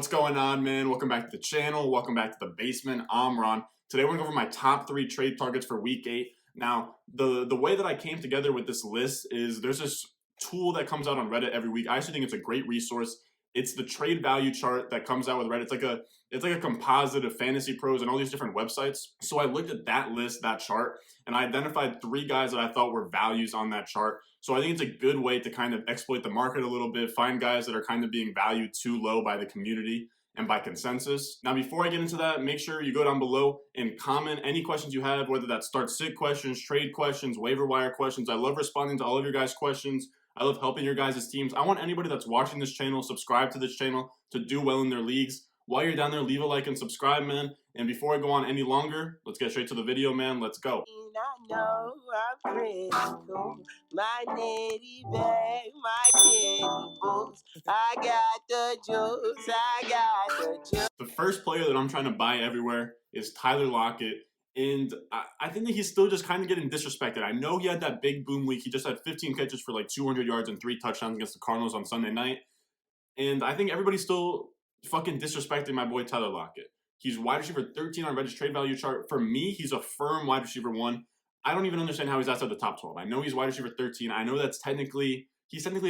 What's going on, man? Welcome back to the channel. Welcome back to the basement. I'm Ron. Today we're going to go over my top 3 trade targets for week 8. Now, the way that I came together with this list is there's this tool that comes out on Reddit every week. I actually think it's a great resource. It's the trade value chart that comes out with Reddit. It's like a composite of Fantasy Pros and all these different websites. So I looked at that list, that chart, and I identified 3 guys that I thought were values on that chart. So I think it's a good way to kind of exploit the market a little bit, find guys that are kind of being valued too low by the community and by consensus. Now, before I get into that, make sure you go down below and comment any questions you have, whether that's start-sit questions, trade questions, waiver wire questions. I love responding to all of your guys' questions. I love helping your guys' teams. I want anybody that's watching this channel, subscribe to this channel, to do well in their leagues. While you're down there, leave a like and subscribe, man. And before I go on any longer, let's get straight to the video, man. Let's go. I know I'm critical. My nitty bag, my kitty boots. I got the juice, I got the juice. The first player that I'm trying to buy everywhere is Tyler Lockett. And I think that he's still just kind of getting disrespected. I know he had that big boom week. He just had 15 catches for like 200 yards and 3 touchdowns against the Cardinals on Sunday night. And I think everybody's still fucking disrespecting my boy Tyler Lockett. He's wide receiver 13 on Reddit's trade value chart. For me, he's a firm wide receiver 1. I don't even understand how he's outside the top 12. I know he's wide receiver 13. I know he's technically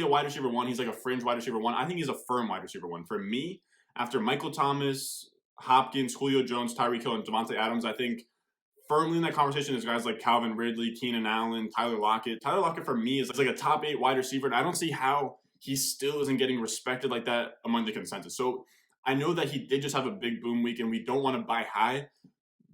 a wide receiver 1. He's like a fringe wide receiver 1. I think he's a firm wide receiver 1. For me, after Michael Thomas, Hopkins, Julio Jones, Tyreek Hill, and Devontae Adams, I think firmly in that conversation is guys like Calvin Ridley, Keenan Allen, Tyler Lockett. Tyler Lockett for me is like a top 8 wide receiver, and I don't see how he still isn't getting respected like that among the consensus. So I know that he did just have a big boom week, and we don't want to buy high,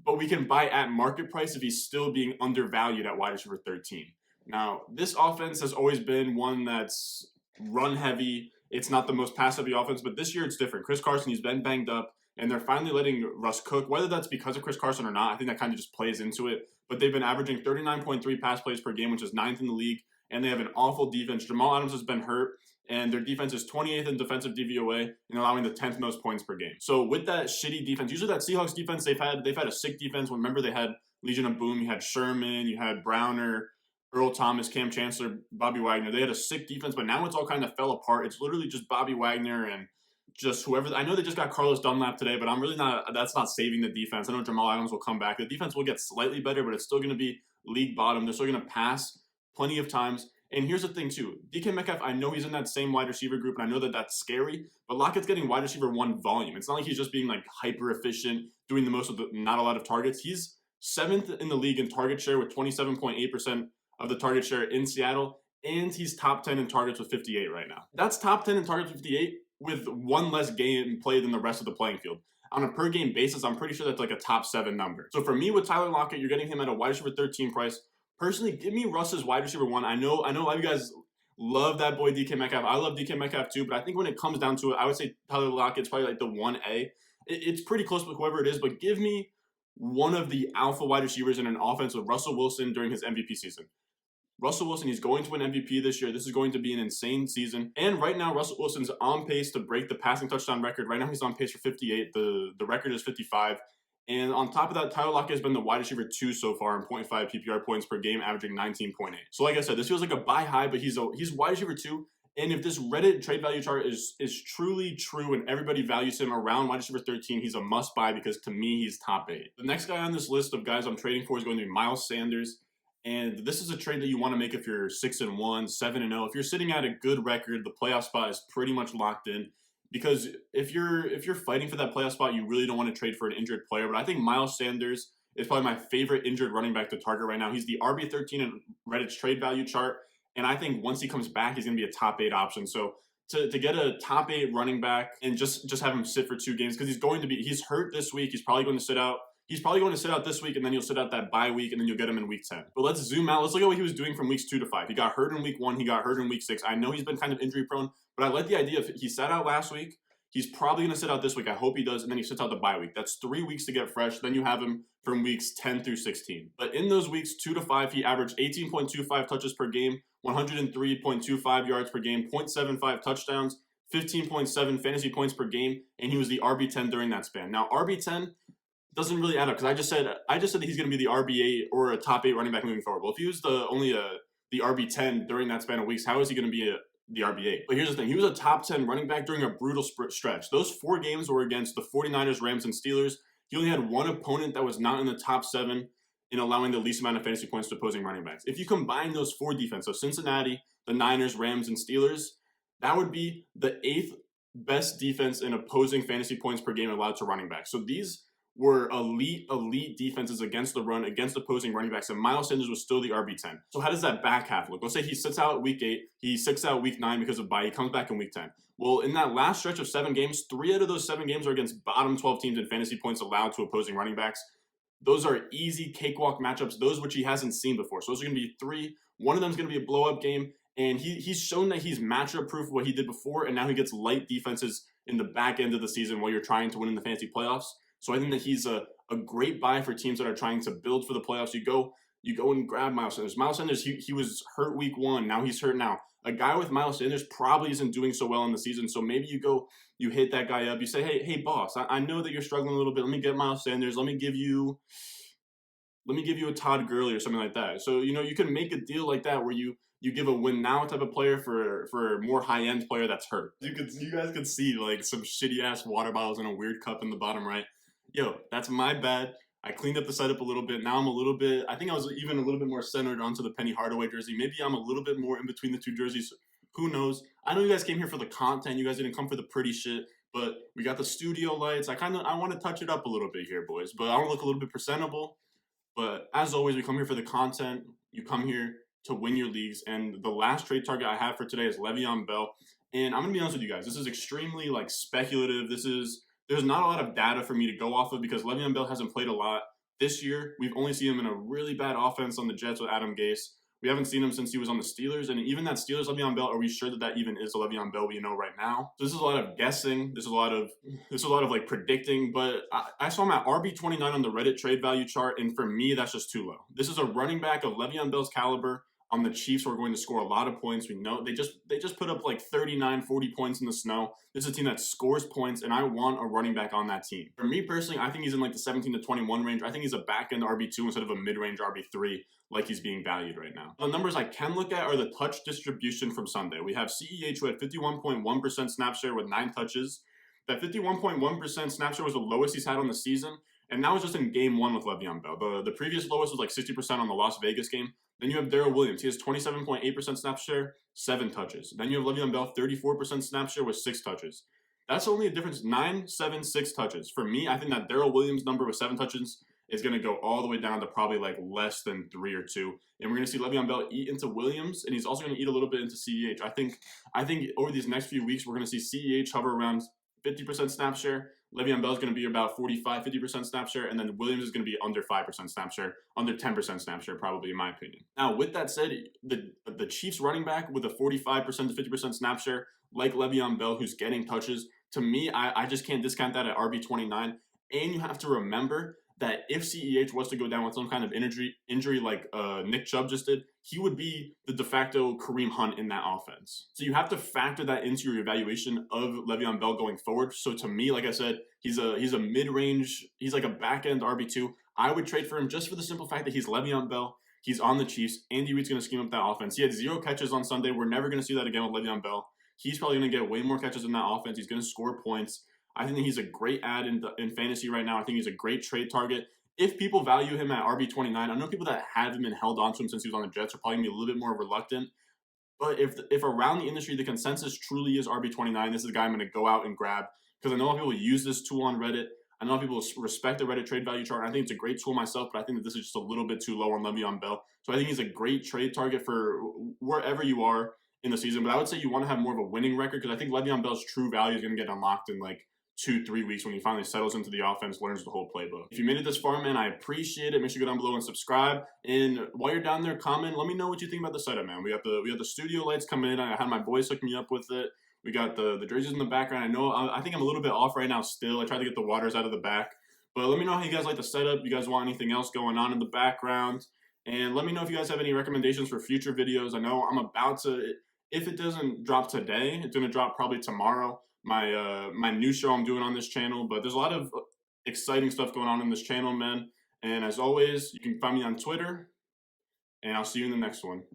but we can buy at market price if he's still being undervalued at wide receiver 13. Now, this offense has always been one that's run heavy. It's not the most pass heavy offense, but this year it's different. Chris Carson, he's been banged up, and they're finally letting Russ cook. Whether that's because of Chris Carson or not, I think that kind of just plays into it. But they've been averaging 39.3 pass plays per game, which is 9th in the league, and they have an awful defense. Jamal Adams has been hurt, and their defense is 28th in defensive DVOA and allowing the 10th most points per game. So with that shitty defense, usually that Seahawks defense, they've had a sick defense. Remember, they had Legion of Boom, you had Sherman, you had Browner, Earl Thomas, Cam Chancellor, Bobby Wagner. They had a sick defense, but now it's all kind of fell apart. It's literally just Bobby Wagner and just whoever. I know they just got Carlos Dunlap today, but I'm really not. That's not saving the defense. I know Jamal Adams will come back. The defense will get slightly better, but it's still going to be league bottom. They're still going to pass plenty of times. And here's the thing, too. DK Metcalf, I know he's in that same wide receiver group, and I know that that's scary, but Lockett's getting wide receiver 1 volume. It's not like he's just being, like, hyper-efficient, doing the most of not a lot of targets. He's 7th in the league in target share with 27.8% of the target share in Seattle, and he's top 10 in targets with 58 right now. That's top 10 in targets with 58 with 1 less game played than the rest of the playing field. On a per-game basis, I'm pretty sure that's like a top 7 number. So for me with Tyler Lockett, you're getting him at a wide receiver 13 price. Personally, give me Russ's wide receiver 1. I know a lot of you guys love that boy DK Metcalf. I love DK Metcalf too, but I think when it comes down to it, I would say Tyler Lockett's probably like the 1A. It's pretty close with whoever it is, but give me one of the alpha wide receivers in an offense with Russell Wilson during his MVP season. Russell Wilson, he's going to win MVP this year. This is going to be an insane season. And right now, Russell Wilson's on pace to break the passing touchdown record. Right now, he's on pace for 58. The record is 55. And on top of that, Tyler Lockett has been the wide receiver 2 so far in 0.5 PPR points per game, averaging 19.8. So like I said, this feels like a buy high, but he's wide receiver 2. And if this Reddit trade value chart is truly true and everybody values him around wide receiver 13, he's a must buy because to me, he's top 8. The next guy on this list of guys I'm trading for is going to be Miles Sanders. And this is a trade that you want to make if you're 6-1, 7-0. If you're sitting at a good record, the playoff spot is pretty much locked in. Because if you're fighting for that playoff spot, you really don't want to trade for an injured player. But I think Miles Sanders is probably my favorite injured running back to target right now. He's the RB13 in Reddit's trade value chart. And I think once he comes back, he's going to be a top 8 option. So to get a top 8 running back and just have him sit for 2 games, because he's hurt this week. He's probably going to sit out. He's probably going to sit out this week, and then you'll sit out that bye week, and then you'll get him in week 10. But let's zoom out. Let's look at what he was doing from weeks 2 to 5. He got hurt in week 1. He got hurt in week 6. I know he's been kind of injury prone, but I like the idea of he sat out last week. He's probably going to sit out this week. I hope he does, and then he sits out the bye week. That's 3 weeks to get fresh. Then you have him from weeks 10 through 16. But in those weeks 2 to 5, he averaged 18.25 touches per game, 103.25 yards per game, 0.75 touchdowns, 15.7 fantasy points per game, and he was the RB10 during that span. Now, RB10 doesn't really add up because I just said that he's going to be the RB8 or a top 8 running back moving forward. Well, if he was the RB10 during that span of weeks, how is he going to be the RB8. But here's the thing. He was a top 10 running back during a brutal stretch. Those 4 games were against the 49ers, Rams, and Steelers. He only had one opponent that was not in the top 7 in allowing the least amount of fantasy points to opposing running backs. If you combine those 4 defenses, so Cincinnati, the Niners, Rams, and Steelers, that would be the 8th best defense in opposing fantasy points per game allowed to running backs. So these were elite defenses against the run, against opposing running backs, and Miles Sanders was still the RB10. So how does that back half look? Let's say he sits out week 8, he sits out week 9 because of bye, he comes back in week 10. Well, in that last stretch of 7 games, 3 out of those 7 games are against bottom 12 teams in fantasy points allowed to opposing running backs. Those are easy cakewalk matchups, those which he hasn't seen before. So those are going to be 3. One of them is going to be a blow-up game, and he's shown that he's matchup-proof of what he did before, and now he gets light defenses in the back end of the season while you're trying to win in the fantasy playoffs. So I think that he's a great buy for teams that are trying to build for the playoffs. You go and grab Miles Sanders. Miles Sanders, he was hurt week 1. Now he's hurt now. A guy with Miles Sanders probably isn't doing so well in the season. So maybe you hit that guy up. You say, hey, boss, I know that you're struggling a little bit. Let me get Miles Sanders. Let me give you a Todd Gurley or something like that. So, you can make a deal like that where you give a win now type of player for a more high-end player that's hurt. You guys could see like some shitty-ass water bottles in a weird cup in the bottom right. Yo, that's my bad. I cleaned up the setup a little bit. Now I think I was even a little bit more centered onto the Penny Hardaway jersey. Maybe I'm a little bit more in between the 2 jerseys. Who knows? I know you guys came here for the content. You guys didn't come for the pretty shit. But we got the studio lights. I want to touch it up a little bit here, boys. But I want to look a little bit presentable. But as always, we come here for the content. You come here to win your leagues. And the last trade target I have for today is Leveon Bell. And I'm going to be honest with you guys. This is extremely speculative. There's not a lot of data for me to go off of because Leveon Bell hasn't played a lot this year. We've only seen him in a really bad offense on the Jets with Adam Gase. We haven't seen him since he was on the Steelers. And even that Steelers Leveon Bell, are we sure that even is the Leveon Bell we know right now? So this is a lot of guessing. This is a lot of predicting. But I saw him at RB29 on the Reddit trade value chart. And for me, that's just too low. This is a running back of Leveon Bell's caliber on the Chiefs who are going to score a lot of points. We know they just put up 39, 40 points in the snow. This is a team that scores points, and I want a running back on that team. For me personally, I think he's in the 17 to 21 range. I think he's a back-end RB2 instead of a mid-range RB3 like he's being valued right now. The numbers I can look at are the touch distribution from Sunday. We have CEH who had 51.1% snap share with 9 touches. That 51.1% snap share was the lowest he's had on the season, and that was just in game 1 with Leveon Bell. The previous lowest was 60% on the Las Vegas game. Then you have Darrell Williams. He has 27.8% snap share, 7 touches. Then you have Leveon Bell, 34% snap share with 6 touches. That's only a difference, 9, 7, 6 touches. For me, I think that Darrell Williams' number with 7 touches is going to go all the way down to probably less than 3 or 2. And we're going to see Leveon Bell eat into Williams, and he's also going to eat a little bit into CEH. I think over these next few weeks, we're going to see CEH hover around 50% snap share. Le'Veon Bell is going to be about 45, 50% snap share, and then Williams is going to be under 5% snap share, under 10% snap share, probably, in my opinion. Now, with that said, the Chiefs running back with a 45% to 50% snap share, like Le'Veon Bell, who's getting touches, to me, I just can't discount that at RB29. And you have to remember that if CEH was to go down with some kind of injury like Nick Chubb just did, he would be the de facto Kareem Hunt in that offense. So you have to factor that into your evaluation of Le'Veon Bell going forward. So to me, like I said, he's a mid-range, he's like a back-end RB2. I would trade for him just for the simple fact that he's Le'Veon Bell. He's on the Chiefs. Andy Reid's going to scheme up that offense. He had 0 catches on Sunday. We're never going to see that again with Le'Veon Bell. He's probably going to get way more catches in that offense. He's going to score points. I think that he's a great add in fantasy right now. I think he's a great trade target. If people value him at RB29, I know people that have him and held on to him since he was on the Jets are probably going to be a little bit more reluctant. But if around the industry the consensus truly is RB29, this is a guy I'm going to go out and grab because I know a lot of people use this tool on Reddit. I know people respect the Reddit trade value chart. I think it's a great tool myself, but I think that this is just a little bit too low on Le'Veon Bell. So I think he's a great trade target for wherever you are in the season. But I would say you want to have more of a winning record because I think Le'Veon Bell's true value is going to get unlocked in 2-3 weeks when he finally settles into the offense, learns the whole playbook. If you made it this far, man, I appreciate it. Make sure you go down below and subscribe. And while you're down there, comment. Let me know what you think about the setup, man. We got the studio lights coming in. I had my boys hook me up with it. We got the jerseys in the background. I know I think I'm a little bit off right now still. I tried to get the waters out of the back. But let me know how you guys like the setup. You guys want anything else going on in the background? And let me know if you guys have any recommendations for future videos. I know I'm about to, if it doesn't drop today, it's going to drop probably tomorrow. My new show I'm doing on this channel, but there's a lot of exciting stuff going on in this channel, man. And as always, you can find me on Twitter, and I'll see you in the next one.